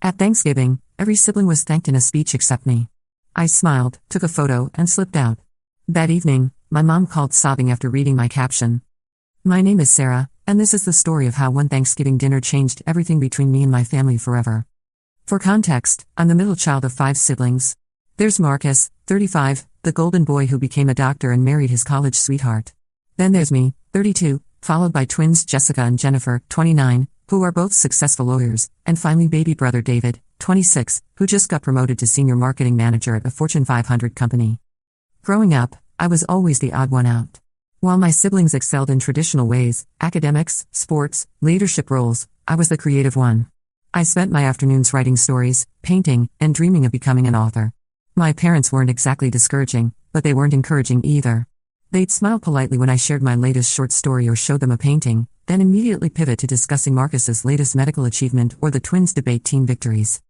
At Thanksgiving, every sibling was thanked in a speech except me. I smiled, took a photo, and slipped out. That evening, my mom called sobbing after reading my caption. My name is Sarah, and this is the story of how one Thanksgiving dinner changed everything between me and my family forever. For context, I'm the middle child of 5 siblings. There's Marcus, 35, the golden boy who became a doctor and married his college sweetheart. Then there's me, 32, followed by twins Jessica and Jennifer, 29, who are both successful lawyers, and finally baby brother David, 26, who just got promoted to senior marketing manager at a Fortune 500 company. Growing up, I was always the odd one out. While my siblings excelled in traditional ways, academics, sports, leadership roles, I was the creative one. I spent my afternoons writing stories, painting, and dreaming of becoming an author. My parents weren't exactly discouraging, but they weren't encouraging either. They'd smile politely when I shared my latest short story or showed them a painting, then immediately pivot to discussing Marcus's latest medical achievement or the twins' debate team victories.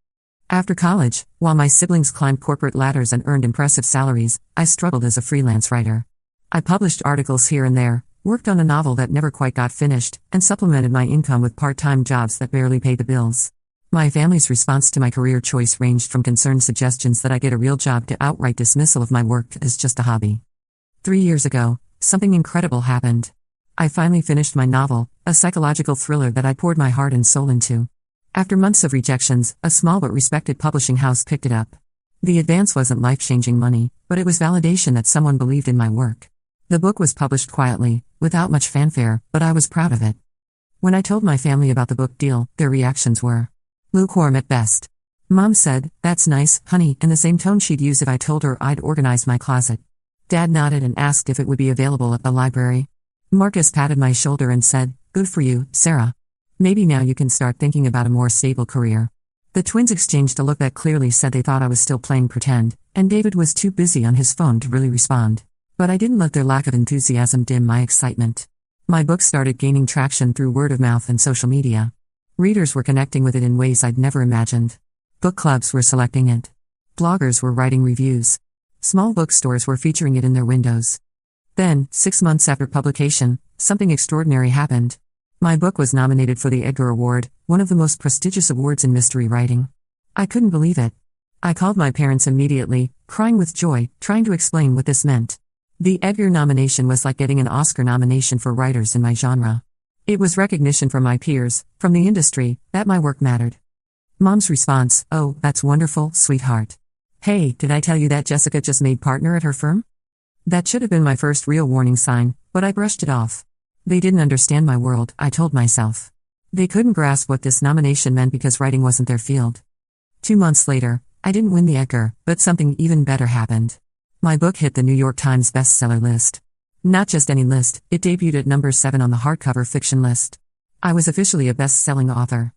After college, while my siblings climbed corporate ladders and earned impressive salaries, I struggled as a freelance writer. I published articles here and there, worked on a novel that never quite got finished, and supplemented my income with part-time jobs that barely paid the bills. My family's response to my career choice ranged from concerned suggestions that I get a real job to outright dismissal of my work as just a hobby. 3 years ago, something incredible happened. I finally finished my novel, a psychological thriller that I poured my heart and soul into. After months of rejections, a small but respected publishing house picked it up. The advance wasn't life-changing money, but it was validation that someone believed in my work. The book was published quietly, without much fanfare, but I was proud of it. When I told my family about the book deal, their reactions were lukewarm at best. Mom said, "That's nice, honey," in the same tone she'd use if I told her I'd organize my closet. Dad nodded and asked if it would be available at the library. Marcus patted my shoulder and said, "Good for you, Sarah. Maybe now you can start thinking about a more stable career." The twins exchanged a look that clearly said they thought I was still playing pretend, and David was too busy on his phone to really respond. But I didn't let their lack of enthusiasm dim my excitement. My book started gaining traction through word of mouth and social media. Readers were connecting with it in ways I'd never imagined. Book clubs were selecting it. Bloggers were writing reviews. Small bookstores were featuring it in their windows. Then, 6 months after publication, something extraordinary happened. My book was nominated for the Edgar Award, one of the most prestigious awards in mystery writing. I couldn't believe it. I called my parents immediately, crying with joy, trying to explain what this meant. The Edgar nomination was like getting an Oscar nomination for writers in my genre. It was recognition from my peers, from the industry, that my work mattered. Mom's response, "Oh, that's wonderful, sweetheart. Hey, did I tell you that Jessica just made partner at her firm?" That should have been my first real warning sign, but I brushed it off. They didn't understand my world, I told myself. They couldn't grasp what this nomination meant because writing wasn't their field. 2 months later, I didn't win the Edgar, but something even better happened. My book hit the New York Times bestseller list. Not just any list, it debuted at number 7 on the hardcover fiction list. I was officially a best-selling author.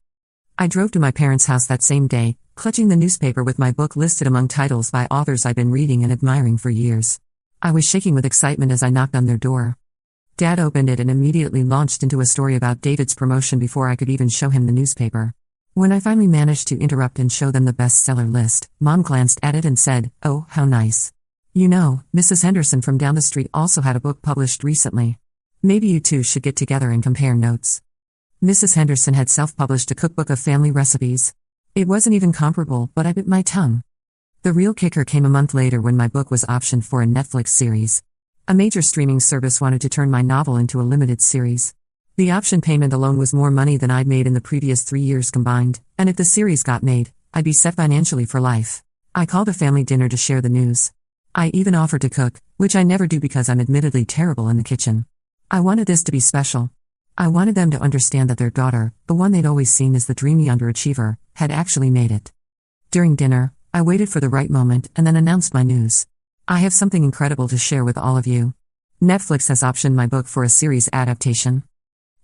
I drove to my parents' house that same day, clutching the newspaper with my book listed among titles by authors I'd been reading and admiring for years. I was shaking with excitement as I knocked on their door. Dad opened it and immediately launched into a story about David's promotion before I could even show him the newspaper. When I finally managed to interrupt and show them the bestseller list, Mom glanced at it and said, "Oh, how nice. You know, Mrs. Henderson from down the street also had a book published recently. Maybe you two should get together and compare notes." Mrs. Henderson had self-published a cookbook of family recipes. It wasn't even comparable, but I bit my tongue. The real kicker came a month later when my book was optioned for a Netflix series. A major streaming service wanted to turn my novel into a limited series. The option payment alone was more money than I'd made in the previous 3 years combined, and if the series got made, I'd be set financially for life. I called a family dinner to share the news. I even offered to cook, which I never do because I'm admittedly terrible in the kitchen. I wanted this to be special. I wanted them to understand that their daughter, the one they'd always seen as the dreamy underachiever, had actually made it. During dinner, I waited for the right moment and then announced my news. I have something incredible to share with all of you. Netflix has optioned my book for a series adaptation.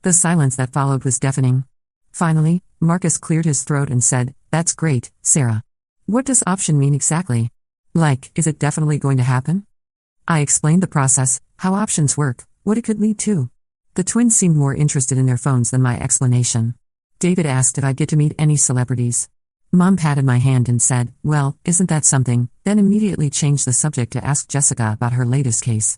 The silence that followed was deafening. Finally, Marcus cleared his throat and said, "That's great, Sarah. What does option mean exactly? Like, is it definitely going to happen?" I explained the process, how options work, what it could lead to. The twins seemed more interested in their phones than my explanation. David asked if I'd get to meet any celebrities. Mom patted my hand and said, "Well, isn't that something?" then immediately changed the subject to ask Jessica about her latest case.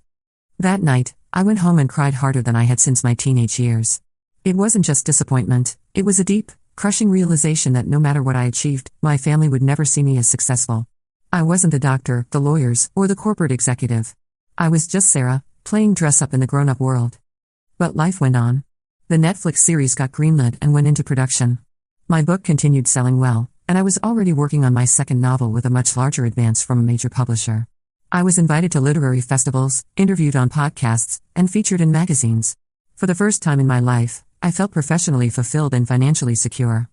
That night, I went home and cried harder than I had since my teenage years. It wasn't just disappointment, it was a deep, crushing realization that no matter what I achieved, my family would never see me as successful. I wasn't the doctor, the lawyers, or the corporate executive. I was just Sarah, playing dress-up in the grown-up world. But life went on. The Netflix series got greenlit and went into production. My book continued selling well, and I was already working on my second novel with a much larger advance from a major publisher. I was invited to literary festivals, interviewed on podcasts, and featured in magazines. For the first time in my life, I felt professionally fulfilled and financially secure.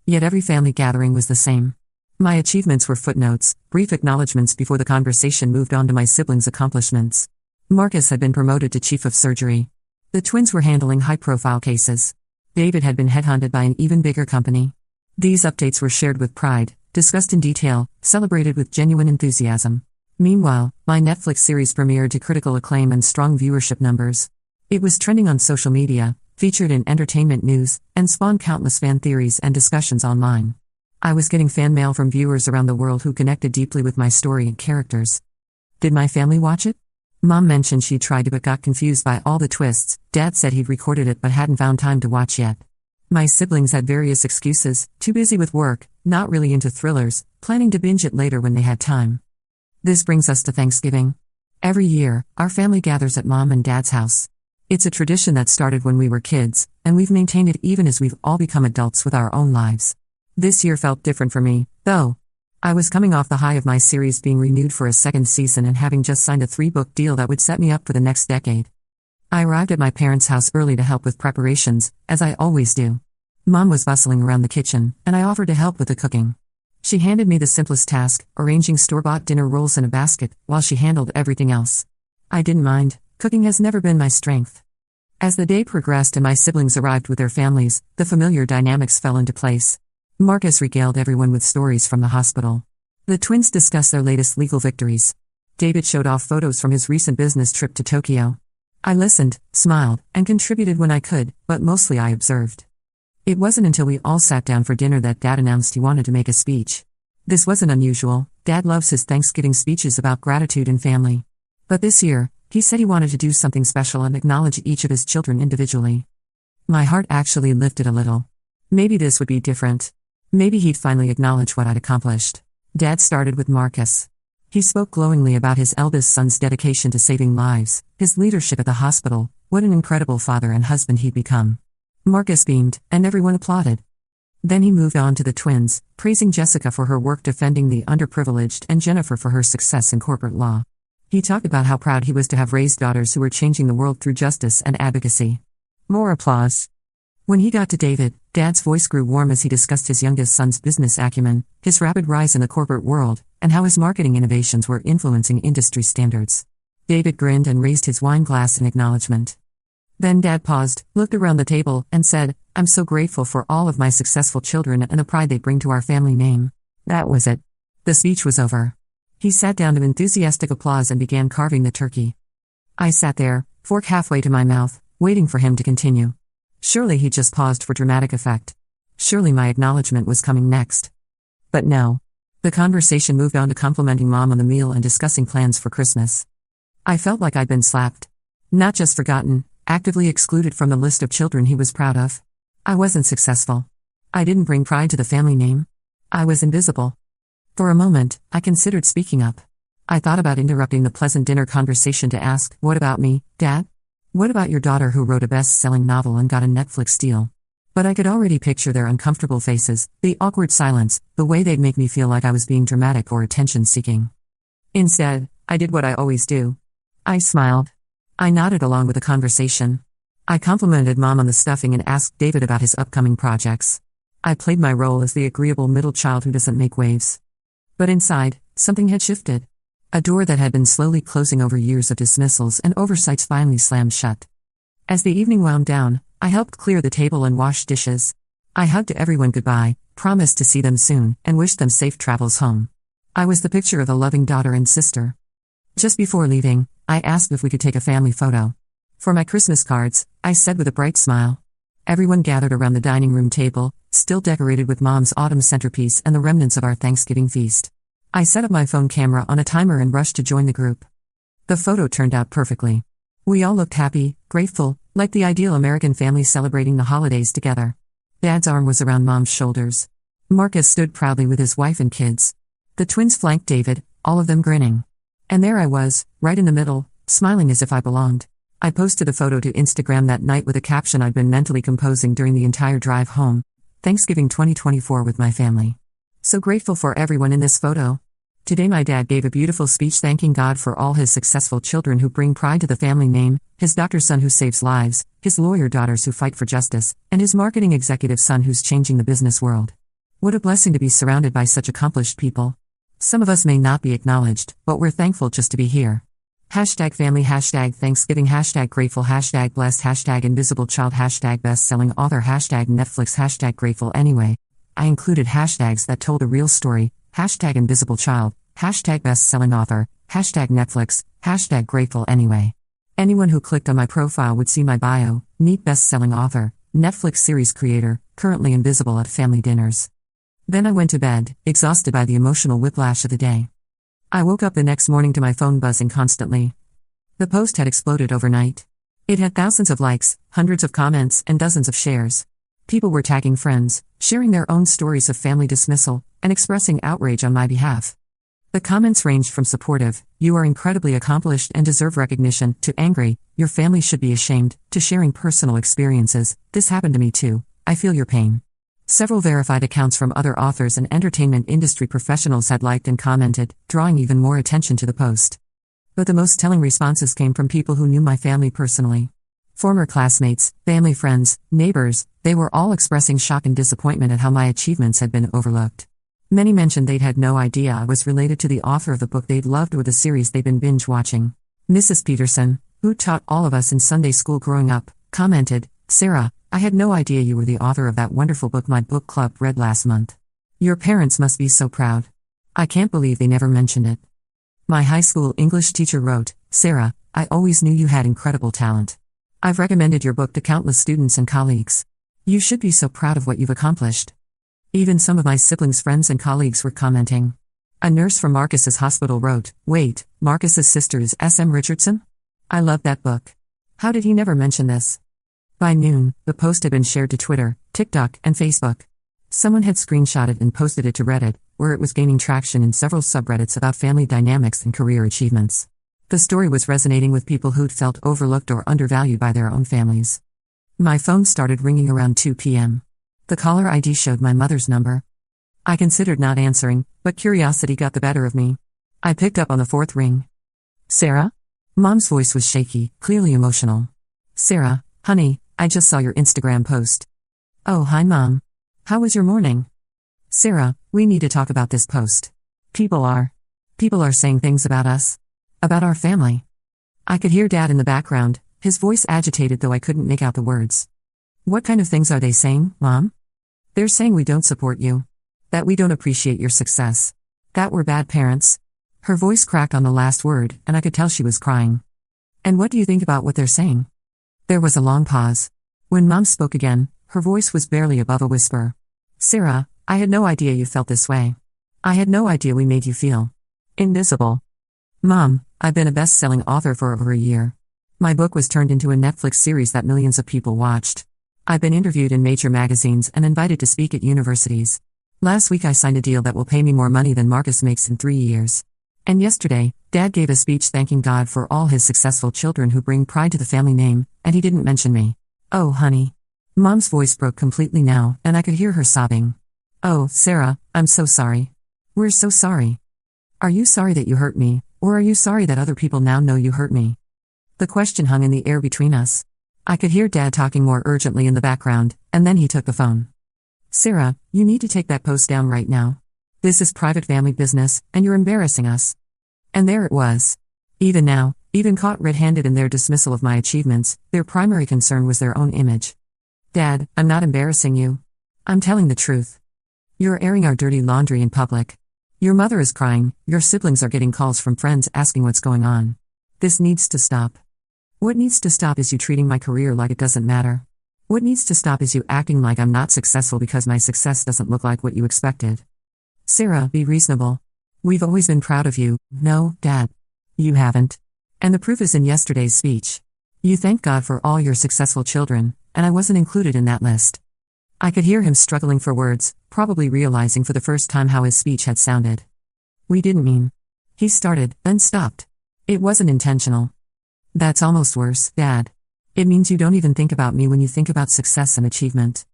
Yet every family gathering was the same. My achievements were footnotes, brief acknowledgments before the conversation moved on to my siblings' accomplishments. Marcus had been promoted to chief of surgery. The twins were handling high-profile cases. David had been headhunted by an even bigger company. These updates were shared with pride, discussed in detail, celebrated with genuine enthusiasm. Meanwhile, my Netflix series premiered to critical acclaim and strong viewership numbers. It was trending on social media, featured in entertainment news, and spawned countless fan theories and discussions online. I was getting fan mail from viewers around the world who connected deeply with my story and characters. Did my family watch it? Mom mentioned she tried to but got confused by all the twists. Dad said he'd recorded it but hadn't found time to watch yet. My siblings had various excuses, too busy with work, not really into thrillers, planning to binge it later when they had time. This brings us to Thanksgiving. Every year, our family gathers at Mom and Dad's house. It's a tradition that started when we were kids, and we've maintained it even as we've all become adults with our own lives. This year felt different for me, though. I was coming off the high of my series being renewed for a second season and having just signed a 3-book deal that would set me up for the next decade. I arrived at my parents' house early to help with preparations, as I always do. Mom was bustling around the kitchen, and I offered to help with the cooking. She handed me the simplest task, arranging store-bought dinner rolls in a basket, while she handled everything else. I didn't mind. Cooking has never been my strength. As the day progressed and my siblings arrived with their families, the familiar dynamics fell into place. Marcus regaled everyone with stories from the hospital. The twins discussed their latest legal victories. David showed off photos from his recent business trip to Tokyo. I listened, smiled, and contributed when I could, but mostly I observed. It wasn't until we all sat down for dinner that Dad announced he wanted to make a speech. This wasn't unusual. Dad loves his Thanksgiving speeches about gratitude and family. But this year, he said he wanted to do something special and acknowledge each of his children individually. My heart actually lifted a little. Maybe this would be different. Maybe he'd finally acknowledge what I'd accomplished. Dad started with Marcus. He spoke glowingly about his eldest son's dedication to saving lives, his leadership at the hospital, what an incredible father and husband he'd become. Marcus beamed, and everyone applauded. Then he moved on to the twins, praising Jessica for her work defending the underprivileged and Jennifer for her success in corporate law. He talked about how proud he was to have raised daughters who were changing the world through justice and advocacy. More applause. When he got to David, Dad's voice grew warm as he discussed his youngest son's business acumen, his rapid rise in the corporate world, and how his marketing innovations were influencing industry standards. David grinned and raised his wine glass in acknowledgement. Then Dad paused, looked around the table, and said, "I'm so grateful for all of my successful children and the pride they bring to our family name." That was it. The speech was over. He sat down to enthusiastic applause and began carving the turkey. I sat there, fork halfway to my mouth, waiting for him to continue. Surely he just paused for dramatic effect. Surely my acknowledgement was coming next. But no. The conversation moved on to complimenting Mom on the meal and discussing plans for Christmas. I felt like I'd been slapped. Not just forgotten, actively excluded from the list of children he was proud of. I wasn't successful. I didn't bring pride to the family name. I was invisible. For a moment, I considered speaking up. I thought about interrupting the pleasant dinner conversation to ask, "What about me, Dad? What about your daughter who wrote a best-selling novel and got a Netflix deal?" But I could already picture their uncomfortable faces, the awkward silence, the way they'd make me feel like I was being dramatic or attention-seeking. Instead, I did what I always do. I smiled. I nodded along with the conversation. I complimented Mom on the stuffing and asked David about his upcoming projects. I played my role as the agreeable middle child who doesn't make waves. But inside, something had shifted. A door that had been slowly closing over years of dismissals and oversights finally slammed shut. As the evening wound down, I helped clear the table and wash dishes. I hugged everyone goodbye, promised to see them soon, and wished them safe travels home. I was the picture of a loving daughter and sister. Just before leaving, I asked if we could take a family photo. For my Christmas cards, I said with a bright smile. Everyone gathered around the dining room table, still decorated with Mom's autumn centerpiece and the remnants of our Thanksgiving feast. I set up my phone camera on a timer and rushed to join the group. The photo turned out perfectly. We all looked happy, grateful, like the ideal American family celebrating the holidays together. Dad's arm was around Mom's shoulders. Marcus stood proudly with his wife and kids. The twins flanked David, all of them grinning. And there I was, right in the middle, smiling as if I belonged. I posted a photo to Instagram that night with a caption I'd been mentally composing during the entire drive home. Thanksgiving 2024 with my family. So grateful for everyone in this photo. Today my dad gave a beautiful speech thanking God for all his successful children who bring pride to the family name, his doctor's son who saves lives, his lawyer daughters who fight for justice, and his marketing executive son who's changing the business world. What a blessing to be surrounded by such accomplished people. Some of us may not be acknowledged, but we're thankful just to be here. #family, #Thanksgiving, #grateful, #blessed, #invisible child, #best-selling author, #Netflix, #grateful anyway. I included hashtags that told a real story, #invisible child, #best-selling author, #Netflix, #grateful anyway. Anyone who clicked on my profile would see my bio, neat best-selling author, Netflix series creator, currently invisible at family dinners. Then I went to bed, exhausted by the emotional whiplash of the day. I woke up the next morning to my phone buzzing constantly. The post had exploded overnight. It had thousands of likes, hundreds of comments, and dozens of shares. People were tagging friends, sharing their own stories of family dismissal, and expressing outrage on my behalf. The comments ranged from supportive, "You are incredibly accomplished and deserve recognition," to angry, "Your family should be ashamed," to sharing personal experiences, "This happened to me too, I feel your pain." Several verified accounts from other authors and entertainment industry professionals had liked and commented, drawing even more attention to the post. But the most telling responses came from people who knew my family personally. Former classmates, family friends, neighbors, they were all expressing shock and disappointment at how my achievements had been overlooked. Many mentioned they'd had no idea I was related to the author of the book they'd loved or the series they'd been binge-watching. Mrs. Peterson, who taught all of us in Sunday school growing up, commented, "Sarah, I had no idea you were the author of that wonderful book my book club read last month. Your parents must be so proud. I can't believe they never mentioned it." My high school English teacher wrote, "Sarah, I always knew you had incredible talent. I've recommended your book to countless students and colleagues. You should be so proud of what you've accomplished." Even some of my siblings' friends and colleagues were commenting. A nurse from Marcus's hospital wrote, "Wait, Marcus's sister is S.M. Richardson? I love that book. How did he never mention this?" By noon, the post had been shared to Twitter, TikTok, and Facebook. Someone had screenshotted and posted it to Reddit, where it was gaining traction in several subreddits about family dynamics and career achievements. The story was resonating with people who'd felt overlooked or undervalued by their own families. My phone started ringing around 2 p.m. The caller ID showed my mother's number. I considered not answering, but curiosity got the better of me. I picked up on the fourth ring. "Sarah?" Mom's voice was shaky, clearly emotional. "Sarah, honey, I just saw your Instagram post." "Oh, hi Mom. How was your morning?" "Sarah, we need to talk about this post. People are saying things about us. About our family." I could hear Dad in the background, his voice agitated though I couldn't make out the words. "What kind of things are they saying, Mom?" "They're saying we don't support you. That we don't appreciate your success. That we're bad parents." Her voice cracked on the last word, and I could tell she was crying. "And what do you think about what they're saying?" There was a long pause. When Mom spoke again, her voice was barely above a whisper. "Sarah, I had no idea you felt this way. I had no idea we made you feel invisible. Mom, I've been a best-selling author for over a year. My book was turned into a Netflix series that millions of people watched. I've been interviewed in major magazines and invited to speak at universities. Last week I signed a deal that will pay me more money than Marcus makes in 3 years. And yesterday, Dad gave a speech thanking God for all his successful children who bring pride to the family name, and he didn't mention me. Oh, honey." Mom's voice broke completely now, and I could hear her sobbing. "Oh, Sarah, I'm so sorry. We're so sorry. Are you sorry that you hurt me, or are you sorry that other people now know you hurt me?" The question hung in the air between us. I could hear Dad talking more urgently in the background, and then he took the phone. "Sarah, you need to take that post down right now. This is private family business, and you're embarrassing us." And there it was. Even now, even caught red-handed in their dismissal of my achievements, their primary concern was their own image. "Dad, I'm not embarrassing you. I'm telling the truth. You're airing our dirty laundry in public. Your mother is crying, your siblings are getting calls from friends asking what's going on. This needs to stop. What needs to stop is you treating my career like it doesn't matter. What needs to stop is you acting like I'm not successful because my success doesn't look like what you expected. Sarah, be reasonable. We've always been proud of you." "No, Dad. You haven't. And the proof is in yesterday's speech. You thanked God for all your successful children, and I wasn't included in that list." I could hear him struggling for words, probably realizing for the first time how his speech had sounded. We didn't mean. He started, then stopped. It wasn't intentional. That's almost worse, Dad. It means you don't even think about me when you think about success and achievement.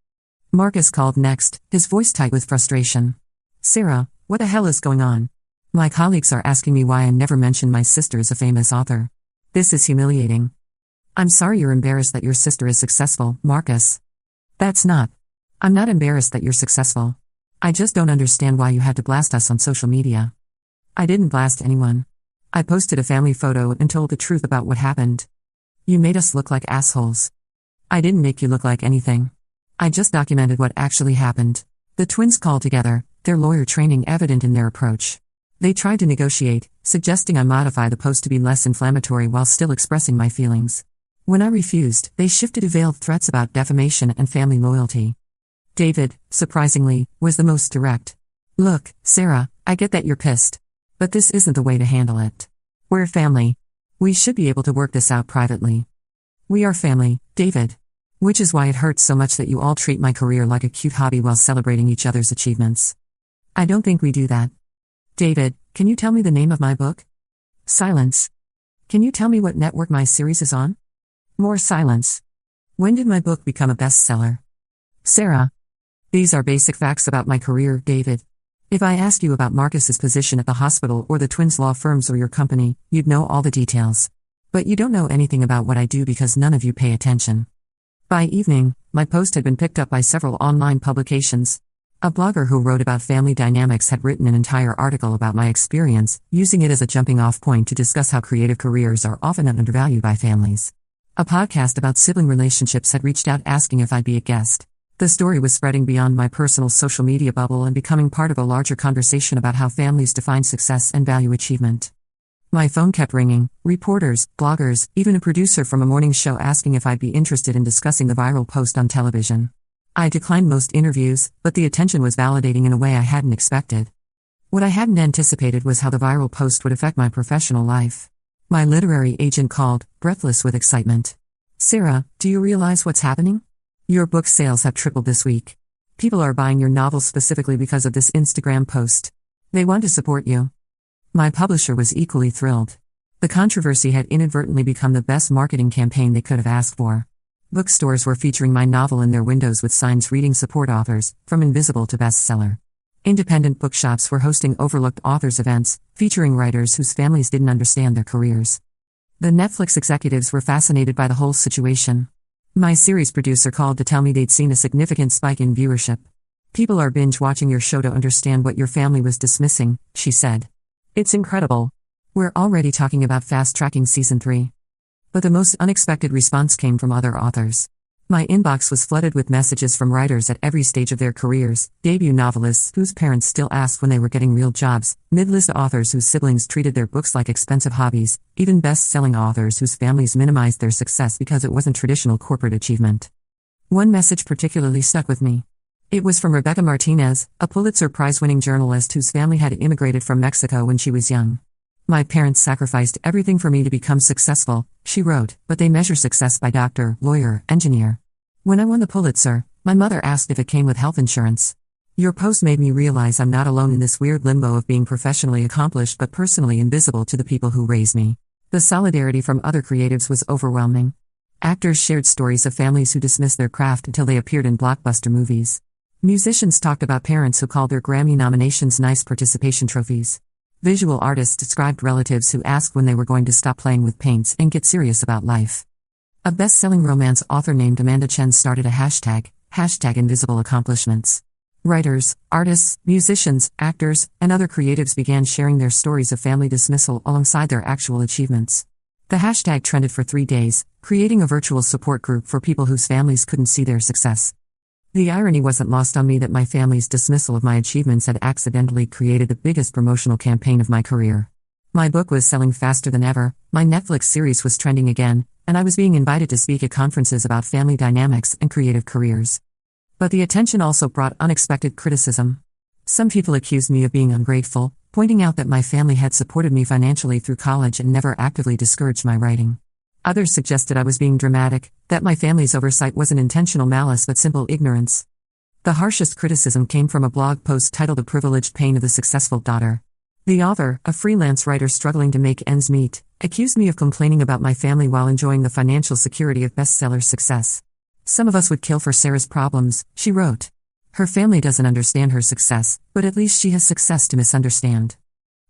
Marcus called next, his voice tight with frustration. Sarah, what the hell is going on? My colleagues are asking me why I never mentioned my sister is a famous author. This is humiliating. I'm sorry you're embarrassed that your sister is successful, Marcus. That's not. I'm not embarrassed that you're successful. I just don't understand why you had to blast us on social media. I didn't blast anyone. I posted a family photo and told the truth about what happened. You made us look like assholes. I didn't make you look like anything. I just documented what actually happened. The twins called together, their lawyer training evident in their approach. They tried to negotiate, suggesting I modify the post to be less inflammatory while still expressing my feelings. When I refused, they shifted to veiled threats about defamation and family loyalty. David, surprisingly, was the most direct. Look, Sarah, I get that you're pissed. But this isn't the way to handle it. We're family. We should be able to work this out privately. We are family, David. Which is why it hurts so much that you all treat my career like a cute hobby while celebrating each other's achievements. I don't think we do that. David, can you tell me the name of my book? Silence. Can you tell me what network my series is on? More silence. When did my book become a bestseller? Sarah. These are basic facts about my career, David. If I asked you about Marcus's position at the hospital or the twins' law firms or your company, you'd know all the details. But you don't know anything about what I do because none of you pay attention. By evening, my post had been picked up by several online publications. A blogger who wrote about family dynamics had written an entire article about my experience, using it as a jumping-off point to discuss how creative careers are often undervalued by families. A podcast about sibling relationships had reached out asking if I'd be a guest. The story was spreading beyond my personal social media bubble and becoming part of a larger conversation about how families define success and value achievement. My phone kept ringing, reporters, bloggers, even a producer from a morning show asking if I'd be interested in discussing the viral post on television. I declined most interviews, but the attention was validating in a way I hadn't expected. What I hadn't anticipated was how the viral post would affect my professional life. My literary agent called, breathless with excitement. Sarah, do you realize what's happening? Your book sales have tripled this week. People are buying your novel specifically because of this Instagram post. They want to support you. My publisher was equally thrilled. The controversy had inadvertently become the best marketing campaign they could have asked for. Bookstores were featuring my novel in their windows with signs reading support authors, from invisible to bestseller. Independent bookshops were hosting overlooked authors events, featuring writers whose families didn't understand their careers. The Netflix executives were fascinated by the whole situation. My series producer called to tell me they'd seen a significant spike in viewership. People are binge-watching your show to understand what your family was dismissing, she said. It's incredible. We're already talking about fast-tracking season 3. But the most unexpected response came from other authors. My inbox was flooded with messages from writers at every stage of their careers, debut novelists whose parents still asked when they were getting real jobs, mid-list authors whose siblings treated their books like expensive hobbies, even best-selling authors whose families minimized their success because it wasn't traditional corporate achievement. One message particularly stuck with me. It was from Rebecca Martinez, a Pulitzer Prize-winning journalist whose family had immigrated from Mexico when she was young. My parents sacrificed everything for me to become successful, she wrote, but they measure success by doctor, lawyer, engineer. When I won the Pulitzer, my mother asked if it came with health insurance. Your post made me realize I'm not alone in this weird limbo of being professionally accomplished but personally invisible to the people who raised me. The solidarity from other creatives was overwhelming. Actors shared stories of families who dismissed their craft until they appeared in blockbuster movies. Musicians talked about parents who called their Grammy nominations nice participation trophies. Visual artists described relatives who asked when they were going to stop playing with paints and get serious about life. A best-selling romance author named Amanda Chen started a hashtag Invisible Accomplishments. Writers, artists, musicians, actors, and other creatives began sharing their stories of family dismissal alongside their actual achievements. The hashtag trended for 3 days, creating a virtual support group for people whose families couldn't see their success. The irony wasn't lost on me that my family's dismissal of my achievements had accidentally created the biggest promotional campaign of my career. My book was selling faster than ever, my Netflix series was trending again, and I was being invited to speak at conferences about family dynamics and creative careers. But the attention also brought unexpected criticism. Some people accused me of being ungrateful, pointing out that my family had supported me financially through college and never actively discouraged my writing. Others suggested I was being dramatic, that my family's oversight wasn't intentional malice but simple ignorance. The harshest criticism came from a blog post titled The Privileged Pain of the Successful Daughter. The author, a freelance writer struggling to make ends meet, accused me of complaining about my family while enjoying the financial security of bestseller success. Some of us would kill for Sarah's problems, she wrote. Her family doesn't understand her success, but at least she has success to misunderstand.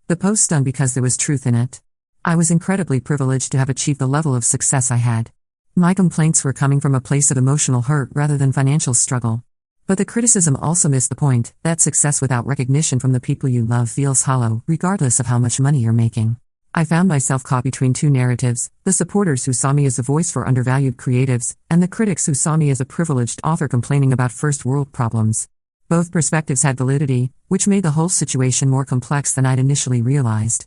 The post stung because there was truth in it. I was incredibly privileged to have achieved the level of success I had. My complaints were coming from a place of emotional hurt rather than financial struggle. But the criticism also missed the point, that success without recognition from the people you love feels hollow, regardless of how much money you're making. I found myself caught between two narratives, the supporters who saw me as a voice for undervalued creatives, and the critics who saw me as a privileged author complaining about first-world problems. Both perspectives had validity, which made the whole situation more complex than I'd initially realized.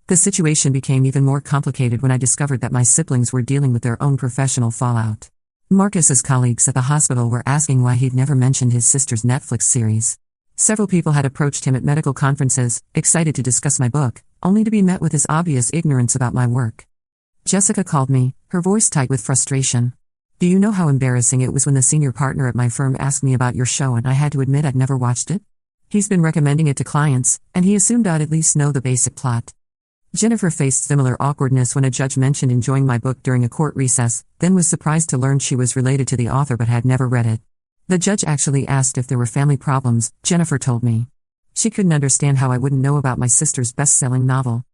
The situation became even more complicated when I discovered that my siblings were dealing with their own professional fallout. Marcus's colleagues at the hospital were asking why he'd never mentioned his sister's Netflix series. Several people had approached him at medical conferences, excited to discuss my book, only to be met with his obvious ignorance about my work. Jessica called me, her voice tight with frustration. Do you know how embarrassing it was when the senior partner at my firm asked me about your show and I had to admit I'd never watched it? He's been recommending it to clients, and he assumed I'd at least know the basic plot. Jennifer faced similar awkwardness when a judge mentioned enjoying my book during a court recess, then was surprised to learn she was related to the author but had never read it. The judge actually asked if there were family problems, Jennifer told me. She couldn't understand how I wouldn't know about my sister's best-selling novel.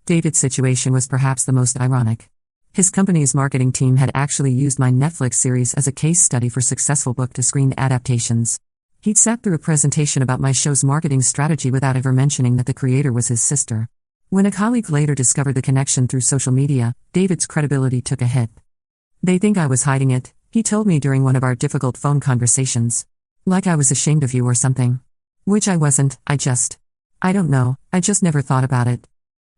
David's situation was perhaps the most ironic. His company's marketing team had actually used my Netflix series as a case study for successful book-to-screen adaptations. He'd sat through a presentation about my show's marketing strategy without ever mentioning that the creator was his sister. When a colleague later discovered the connection through social media, David's credibility took a hit. They think I was hiding it, he told me during one of our difficult phone conversations. Like I was ashamed of you or something. Which I wasn't, I don't know, I just never thought about it.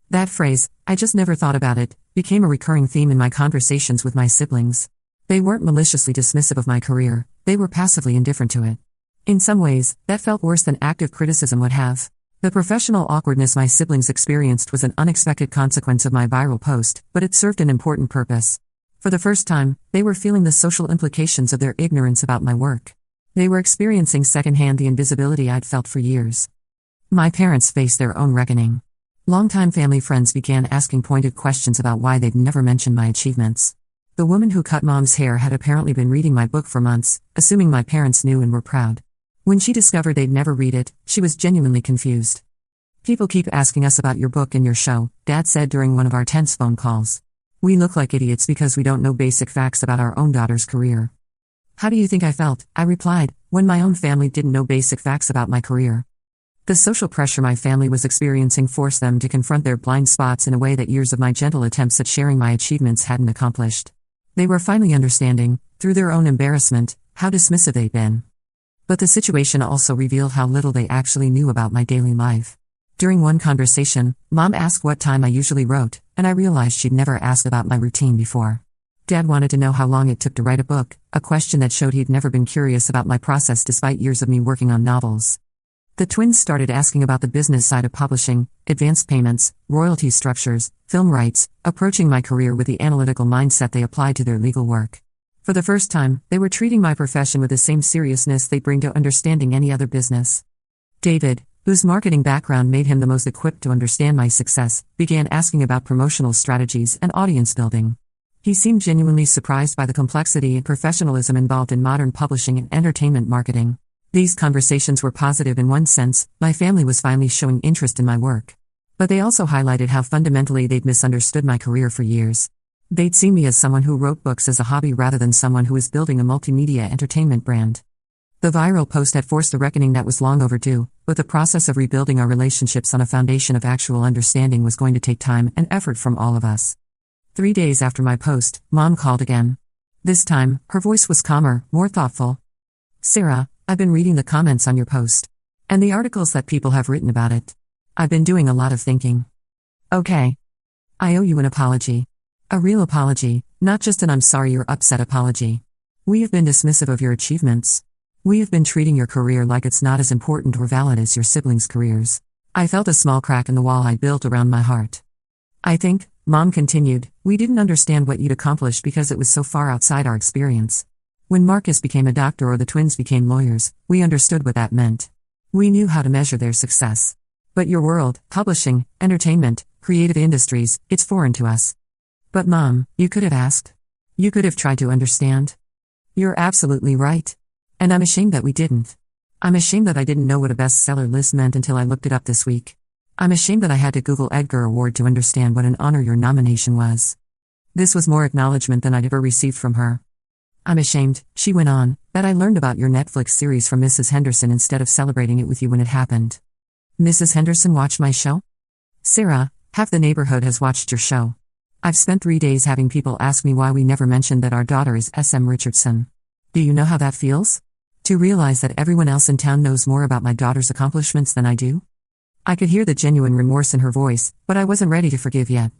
That phrase, I just never thought about it, became a recurring theme in my conversations with my siblings. They weren't maliciously dismissive of my career, they were passively indifferent to it. In some ways, that felt worse than active criticism would have. The professional awkwardness my siblings experienced was an unexpected consequence of my viral post, but it served an important purpose. For the first time, they were feeling the social implications of their ignorance about my work. They were experiencing secondhand the invisibility I'd felt for years. My parents faced their own reckoning. Longtime family friends began asking pointed questions about why they'd never mentioned my achievements. The woman who cut Mom's hair had apparently been reading my book for months, assuming my parents knew and were proud. When she discovered they'd never read it, she was genuinely confused. People keep asking us about your book and your show, Dad said during one of our tense phone calls. We look like idiots because we don't know basic facts about our own daughter's career. How do you think I felt, I replied, when my own family didn't know basic facts about my career? The social pressure my family was experiencing forced them to confront their blind spots in a way that years of my gentle attempts at sharing my achievements hadn't accomplished. They were finally understanding, through their own embarrassment, how dismissive they'd been. But the situation also revealed how little they actually knew about my daily life. During one conversation, Mom asked what time I usually wrote, and I realized she'd never asked about my routine before. Dad wanted to know how long it took to write a book, a question that showed he'd never been curious about my process despite years of me working on novels. The twins started asking about the business side of publishing, advanced payments, royalty structures, film rights, approaching my career with the analytical mindset they applied to their legal work. For the first time, they were treating my profession with the same seriousness they bring to understanding any other business. David, whose marketing background made him the most equipped to understand my success, began asking about promotional strategies and audience building. He seemed genuinely surprised by the complexity and professionalism involved in modern publishing and entertainment marketing. These conversations were positive in one sense, my family was finally showing interest in my work. But they also highlighted how fundamentally they'd misunderstood my career for years. They'd seen me as someone who wrote books as a hobby rather than someone who was building a multimedia entertainment brand. The viral post had forced a reckoning that was long overdue, but the process of rebuilding our relationships on a foundation of actual understanding was going to take time and effort from all of us. 3 days after my post, Mom called again. This time, her voice was calmer, more thoughtful. Sarah, I've been reading the comments on your post. And the articles that people have written about it. I've been doing a lot of thinking. Okay. I owe you an apology. A real apology, not just an I'm sorry you're upset apology. We have been dismissive of your achievements. We have been treating your career like it's not as important or valid as your siblings' careers. I felt a small crack in the wall I built around my heart. I think, Mom continued, we didn't understand what you'd accomplished because it was so far outside our experience. When Marcus became a doctor or the twins became lawyers, we understood what that meant. We knew how to measure their success. But your world, publishing, entertainment, creative industries, it's foreign to us. But Mom, you could have asked. You could have tried to understand. You're absolutely right. And I'm ashamed that we didn't. I'm ashamed that I didn't know what a bestseller list meant until I looked it up this week. I'm ashamed that I had to Google Edgar Award to understand what an honor your nomination was. This was more acknowledgement than I'd ever received from her. I'm ashamed, she went on, that I learned about your Netflix series from Mrs. Henderson instead of celebrating it with you when it happened. Mrs. Henderson watched my show? Sarah, half the neighborhood has watched your show. I've spent 3 days having people ask me why we never mentioned that our daughter is S.M. Richardson. Do you know how that feels? To realize that everyone else in town knows more about my daughter's accomplishments than I do? I could hear the genuine remorse in her voice, but I wasn't ready to forgive yet.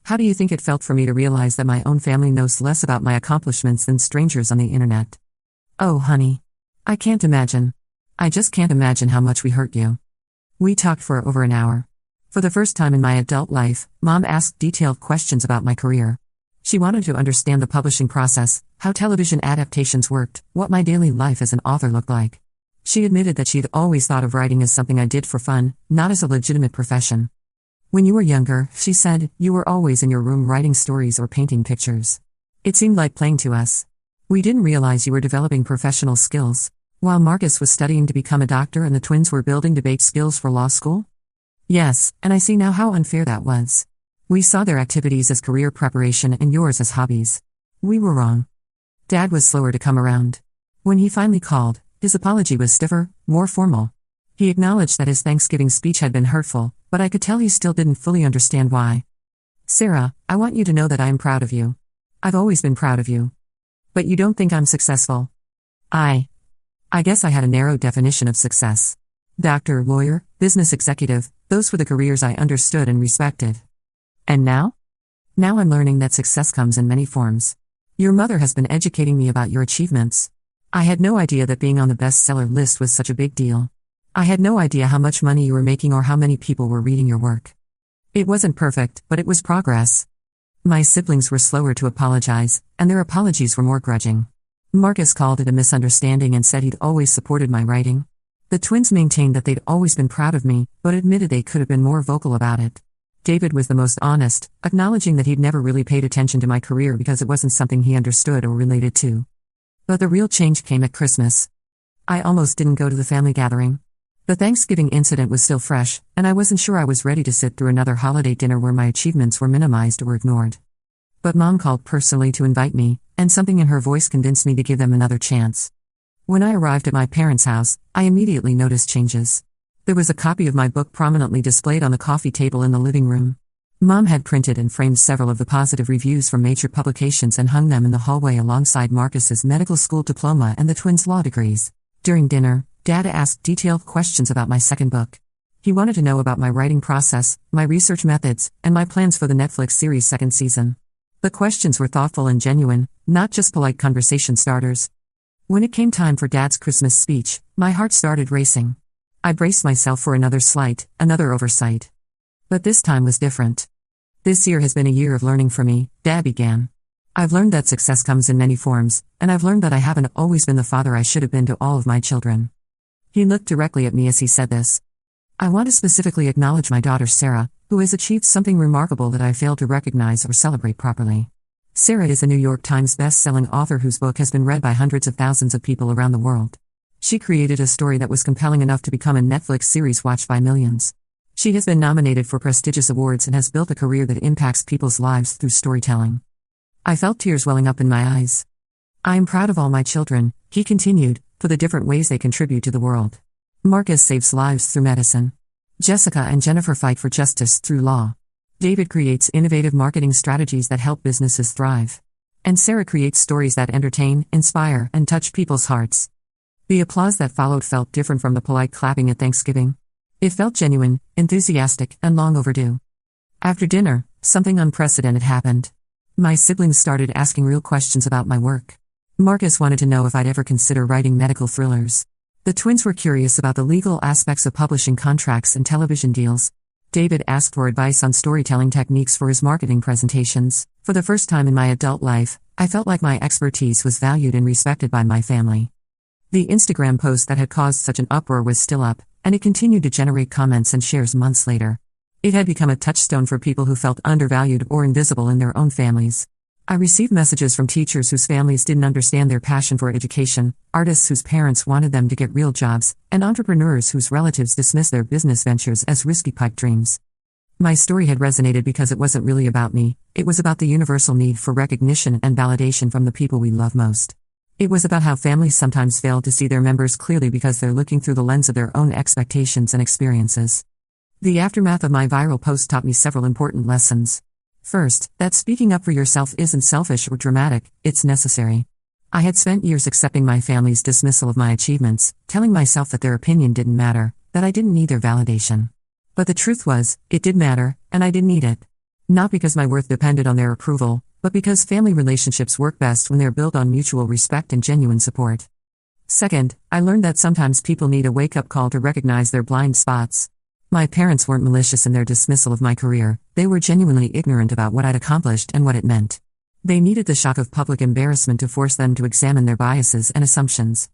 How do you think it felt for me to realize that my own family knows less about my accomplishments than strangers on the internet? Oh, honey. I can't imagine. I just can't imagine how much we hurt you. We talked for over an hour. For the first time in my adult life, Mom asked detailed questions about my career. She wanted to understand the publishing process, how television adaptations worked, what my daily life as an author looked like. She admitted that she'd always thought of writing as something I did for fun, not as a legitimate profession. When you were younger, she said, you were always in your room writing stories or painting pictures. It seemed like playing to us. We didn't realize you were developing professional skills, while Marcus was studying to become a doctor and the twins were building debate skills for law school? Yes, and I see now how unfair that was. We saw their activities as career preparation and yours as hobbies. We were wrong. Dad was slower to come around. When he finally called, his apology was stiffer, more formal. He acknowledged that his Thanksgiving speech had been hurtful, but I could tell he still didn't fully understand why. Sarah, I want you to know that I am proud of you. I've always been proud of you. But you don't think I'm successful? I guess I had a narrow definition of success. Doctor, lawyer, business executive, those were the careers I understood and respected. And now? Now I'm learning that success comes in many forms. Your mother has been educating me about your achievements. I had no idea that being on the bestseller list was such a big deal. I had no idea how much money you were making or how many people were reading your work. It wasn't perfect, but it was progress. My siblings were slower to apologize, and their apologies were more grudging. Marcus called it a misunderstanding and said he'd always supported my writing. The twins maintained that they'd always been proud of me, but admitted they could have been more vocal about it. David was the most honest, acknowledging that he'd never really paid attention to my career because it wasn't something he understood or related to. But the real change came at Christmas. I almost didn't go to the family gathering. The Thanksgiving incident was still fresh, and I wasn't sure I was ready to sit through another holiday dinner where my achievements were minimized or ignored. But Mom called personally to invite me, and something in her voice convinced me to give them another chance. When I arrived at my parents' house, I immediately noticed changes. There was a copy of my book prominently displayed on the coffee table in the living room. Mom had printed and framed several of the positive reviews from major publications and hung them in the hallway alongside Marcus's medical school diploma and the twins' law degrees. During dinner, Dad asked detailed questions about my second book. He wanted to know about my writing process, my research methods, and my plans for the Netflix series' second season. The questions were thoughtful and genuine, not just polite conversation starters. When it came time for Dad's Christmas speech, my heart started racing. I braced myself for another slight, another oversight. But this time was different. This year has been a year of learning for me, Dad began. I've learned that success comes in many forms, and I've learned that I haven't always been the father I should have been to all of my children. He looked directly at me as he said this. I want to specifically acknowledge my daughter Sarah, who has achieved something remarkable that I failed to recognize or celebrate properly. Sarah is a New York Times best-selling author whose book has been read by hundreds of thousands of people around the world. She created a story that was compelling enough to become a Netflix series watched by millions. She has been nominated for prestigious awards and has built a career that impacts people's lives through storytelling. I felt tears welling up in my eyes. I am proud of all my children, he continued, for the different ways they contribute to the world. Marcus saves lives through medicine. Jessica and Jennifer fight for justice through law. David creates innovative marketing strategies that help businesses thrive. And Sarah creates stories that entertain, inspire, and touch people's hearts. The applause that followed felt different from the polite clapping at Thanksgiving. It felt genuine, enthusiastic, and long overdue. After dinner, something unprecedented happened. My siblings started asking real questions about my work. Marcus wanted to know if I'd ever consider writing medical thrillers. The twins were curious about the legal aspects of publishing contracts and television deals. David asked for advice on storytelling techniques for his marketing presentations. For the first time in my adult life, I felt like my expertise was valued and respected by my family. The Instagram post that had caused such an uproar was still up, and it continued to generate comments and shares months later. It had become a touchstone for people who felt undervalued or invisible in their own families. I received messages from teachers whose families didn't understand their passion for education, artists whose parents wanted them to get real jobs, and entrepreneurs whose relatives dismissed their business ventures as risky pipe dreams. My story had resonated because it wasn't really about me, it was about the universal need for recognition and validation from the people we love most. It was about how families sometimes fail to see their members clearly because they're looking through the lens of their own expectations and experiences. The aftermath of my viral post taught me several important lessons. First, that speaking up for yourself isn't selfish or dramatic, it's necessary. I had spent years accepting my family's dismissal of my achievements, telling myself that their opinion didn't matter, that I didn't need their validation. But the truth was, it did matter, and I didn't need it. Not because my worth depended on their approval, but because family relationships work best when they're built on mutual respect and genuine support. Second, I learned that sometimes people need a wake-up call to recognize their blind spots. My parents weren't malicious in their dismissal of my career, they were genuinely ignorant about what I'd accomplished and what it meant. They needed the shock of public embarrassment to force them to examine their biases and assumptions.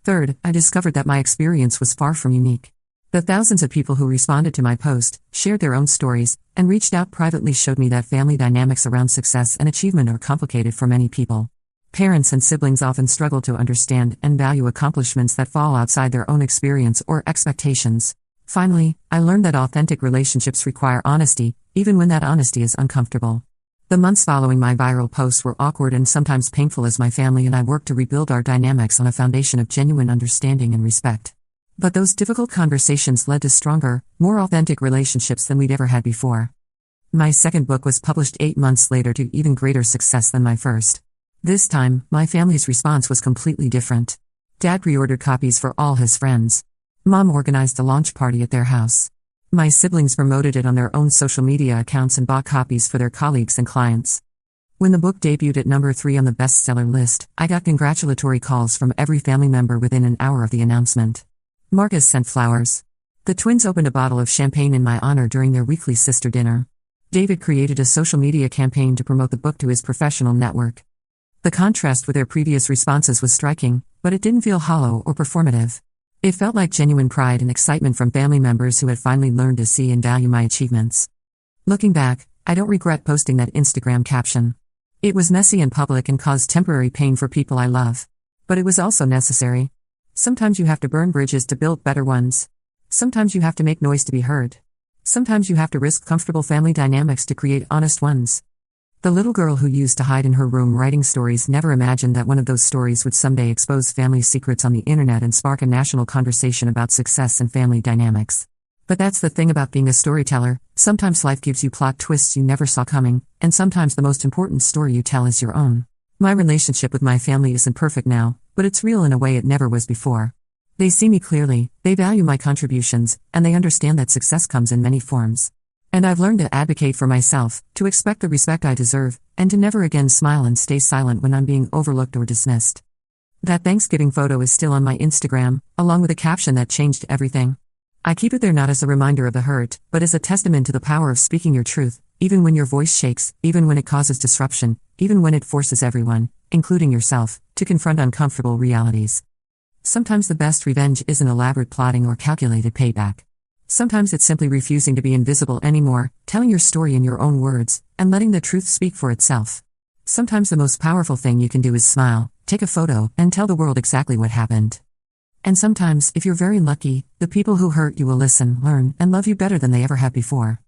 Third, I discovered that my experience was far from unique. The thousands of people who responded to my post, shared their own stories, and reached out privately showed me that family dynamics around success and achievement are complicated for many people. Parents and siblings often struggle to understand and value accomplishments that fall outside their own experience or expectations. Finally, I learned that authentic relationships require honesty, even when that honesty is uncomfortable. The months following my viral posts were awkward and sometimes painful as my family and I worked to rebuild our dynamics on a foundation of genuine understanding and respect. But those difficult conversations led to stronger, more authentic relationships than we'd ever had before. My second book was published 8 months later to even greater success than my first. This time, my family's response was completely different. Dad pre-ordered copies for all his friends. Mom organized a launch party at their house. My siblings promoted it on their own social media accounts and bought copies for their colleagues and clients. When the book debuted at number 3 on the bestseller list, I got congratulatory calls from every family member within an hour of the announcement. Marcus sent flowers. The twins opened a bottle of champagne in my honor during their weekly sister dinner. David created a social media campaign to promote the book to his professional network. The contrast with their previous responses was striking, but it didn't feel hollow or performative. It felt like genuine pride and excitement from family members who had finally learned to see and value my achievements. Looking back, I don't regret posting that Instagram caption. It was messy and public and caused temporary pain for people I love. But it was also necessary. Sometimes you have to burn bridges to build better ones. Sometimes you have to make noise to be heard. Sometimes you have to risk comfortable family dynamics to create honest ones. The little girl who used to hide in her room writing stories never imagined that one of those stories would someday expose family secrets on the internet and spark a national conversation about success and family dynamics. But that's the thing about being a storyteller, sometimes life gives you plot twists you never saw coming, and sometimes the most important story you tell is your own. My relationship with my family isn't perfect now, but it's real in a way it never was before. They see me clearly, they value my contributions, and they understand that success comes in many forms. And I've learned to advocate for myself, to expect the respect I deserve, and to never again smile and stay silent when I'm being overlooked or dismissed. That Thanksgiving photo is still on my Instagram, along with a caption that changed everything. I keep it there not as a reminder of the hurt, but as a testament to the power of speaking your truth, even when your voice shakes, even when it causes disruption, even when it forces everyone, including yourself, to confront uncomfortable realities. Sometimes the best revenge isn't elaborate plotting or calculated payback. Sometimes it's simply refusing to be invisible anymore, telling your story in your own words, and letting the truth speak for itself. Sometimes the most powerful thing you can do is smile, take a photo, and tell the world exactly what happened. And sometimes, if you're very lucky, the people who hurt you will listen, learn, and love you better than they ever have before.